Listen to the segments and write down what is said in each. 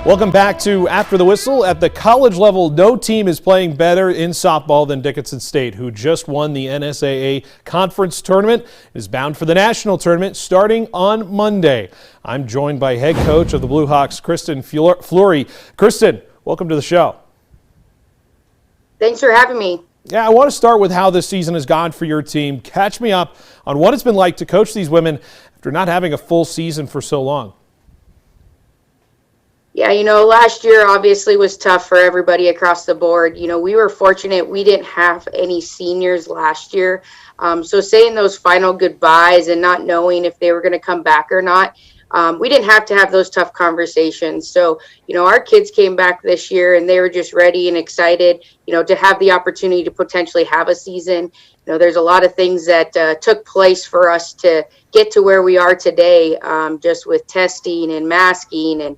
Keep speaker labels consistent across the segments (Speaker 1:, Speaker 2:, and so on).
Speaker 1: Welcome back to After the Whistle. At the college level, no team is playing better in softball than Dickinson State, who just won the NSAA conference tournament and is bound for the national tournament starting on Monday. I'm joined by head coach of the Blue Hawks, Kristen Fleury. Kristen, welcome to the show.
Speaker 2: Thanks for having me.
Speaker 1: Yeah, I want to start with how this season has gone for your team. Catch me up on what it's been like to coach these women after not having a full season for so long.
Speaker 2: Yeah, last year obviously was tough for everybody across the board. We were fortunate we didn't have any seniors last year. So saying those final goodbyes and not knowing if they were going to come back or not, we didn't have to have those tough conversations. So, our kids came back this year and they were just ready and excited, to have the opportunity to potentially have a season. There's a lot of things that took place for us to get to where we are today, just with testing and masking and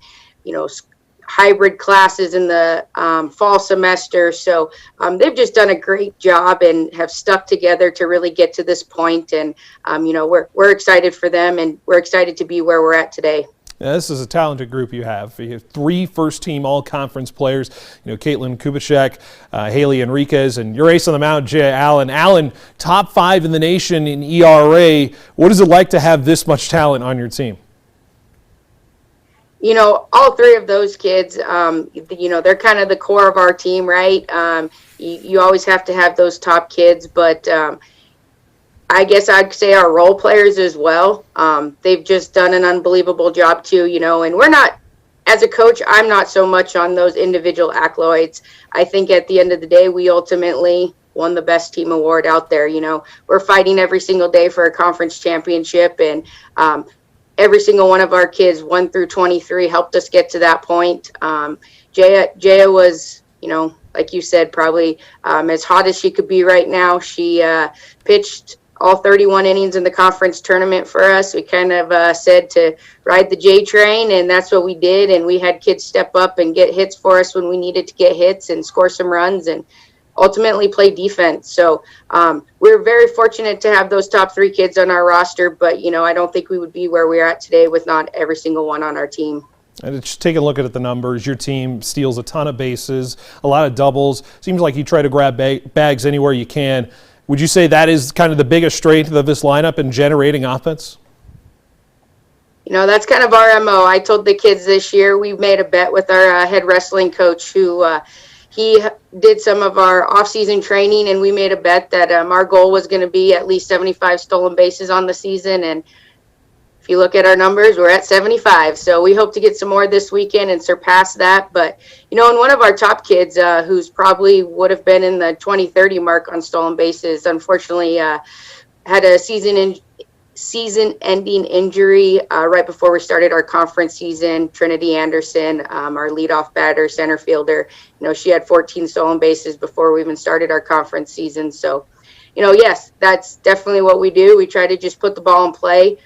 Speaker 2: hybrid classes in the fall semester. So they've just done a great job and have stuck together to really get to this point. And, we're excited for them and we're excited to be where we're at today.
Speaker 1: Yeah, this is a talented group you have. You have 3 first-team all-conference players, Caitlin Kubitschek, Haley Enriquez, and your ace on the mound, Jay Allen. Allen, top 5 in the nation in ERA. What is it like to have this much talent on your team?
Speaker 2: All 3 of those kids, they're kind of the core of our team, right? You always have to have those top kids, but I guess I'd say our role players as well. They've just done an unbelievable job too, and we're not, as a coach, I'm not so much on those individual accolades. I think at the end of the day, we ultimately won the best team award out there. We're fighting every single day for a conference championship, and every single one of our kids, 1 through 23, helped us get to that point. Jaya was, like you said, probably as hot as she could be right now. She pitched all 31 innings in the conference tournament for us. We kind of said to ride the J train, and that's what we did. And we had kids step up and get hits for us when we needed to get hits and score some runs and ultimately play defense. So we're very fortunate to have those top 3 kids on our roster, but I don't think we would be where we're at today with not every single one on our team.
Speaker 1: And just take a look at the numbers. Your team steals a ton of bases, a lot of doubles. Seems like you try to grab bags anywhere you can. Would you say that is kind of the biggest strength of this lineup in generating offense?
Speaker 2: That's kind of our MO. I told the kids this year, we made a bet with our head wrestling coach who he did some of our off-season training, and we made a bet that our goal was going to be at least 75 stolen bases on the season. And if you look at our numbers, we're at 75. So we hope to get some more this weekend and surpass that. But, and one of our top kids who's probably would have been in the 20-30 mark on stolen bases, unfortunately had a season-ending injury right before we started our conference season. Trinity Anderson, our leadoff batter, center fielder, she had 14 stolen bases before we even started our conference season. So, yes, that's definitely what we do. We try to just put the ball in play.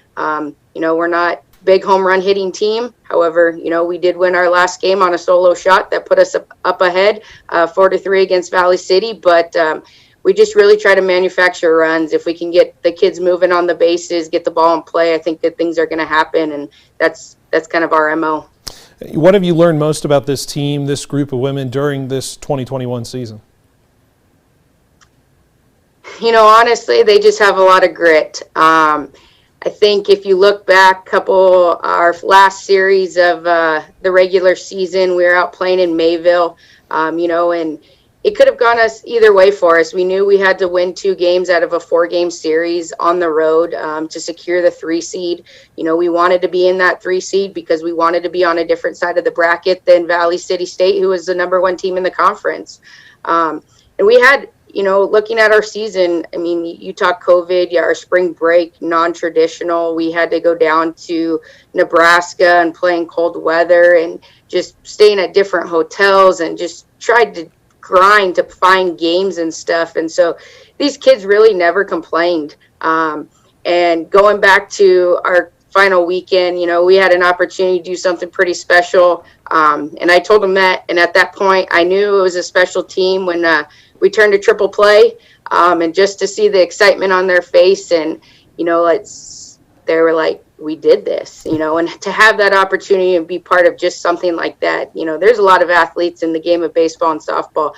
Speaker 2: We're not big home run hitting team. However, we did win our last game on a solo shot that put us up ahead 4-3 against Valley City. But we just really try to manufacture runs. If we can get the kids moving on the bases, get the ball in play, I think that things are going to happen. And that's kind of our MO.
Speaker 1: What have you learned most about this team, this group of women during this 2021 season?
Speaker 2: Honestly, they just have a lot of grit. I think if you look back our last series of the regular season, we were out playing in Mayville, and it could have gone us either way for us. We knew we had to win 2 games out of a 4-game series on the road to secure the 3 seed. We wanted to be in that 3 seed because we wanted to be on a different side of the bracket than Valley City State, who was the number 1 team in the conference. And we had, looking at our season, you talk COVID, our spring break, non-traditional. We had to go down to Nebraska and play in cold weather and just staying at different hotels and just tried to grind to find games and stuff. And so these kids really never complained. And going back to our final weekend, we had an opportunity to do something pretty special. And I told them that. And at that point, I knew it was a special team when we turned to triple play. And just to see the excitement on their face and, they were like, we did this, and to have that opportunity and be part of just something like that. There's a lot of athletes in the game of baseball and softball.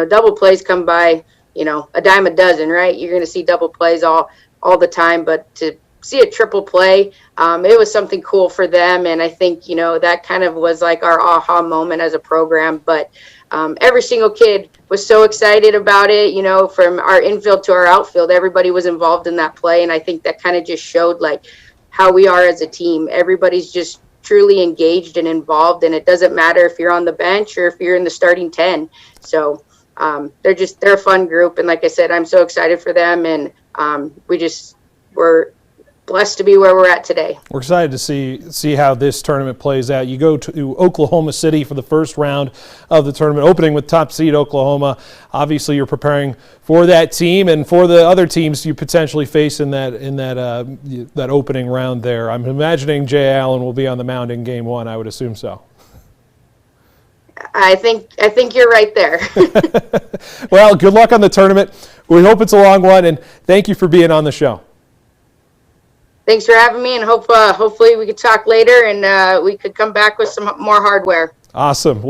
Speaker 2: Double plays come by, a dime a dozen, right? You're going to see double plays all the time, but to see a triple play, it was something cool for them. And I think, that kind of was like our aha moment as a program. But every single kid was so excited about it, from our infield to our outfield, everybody was involved in that play. And I think that kind of just showed like how we are as a team. Everybody's just truly engaged and involved, and it doesn't matter if you're on the bench or if you're in the starting 10. So they're a fun group. And like I said, I'm so excited for them. And we're blessed to be where we're at today.
Speaker 1: We're excited to see how this tournament plays out. You go to Oklahoma City for the first round of the tournament, opening with top seed Oklahoma. Obviously, you're preparing for that team and for the other teams you potentially face in that opening round there. I'm imagining Jay Allen will be on the mound in Game 1. I would assume so.
Speaker 2: I think you're right there.
Speaker 1: Well, good luck on the tournament. We hope it's a long one, and thank you for being on the show.
Speaker 2: Thanks for having me, and hopefully we could talk later and we could come back with some more hardware.
Speaker 1: Awesome.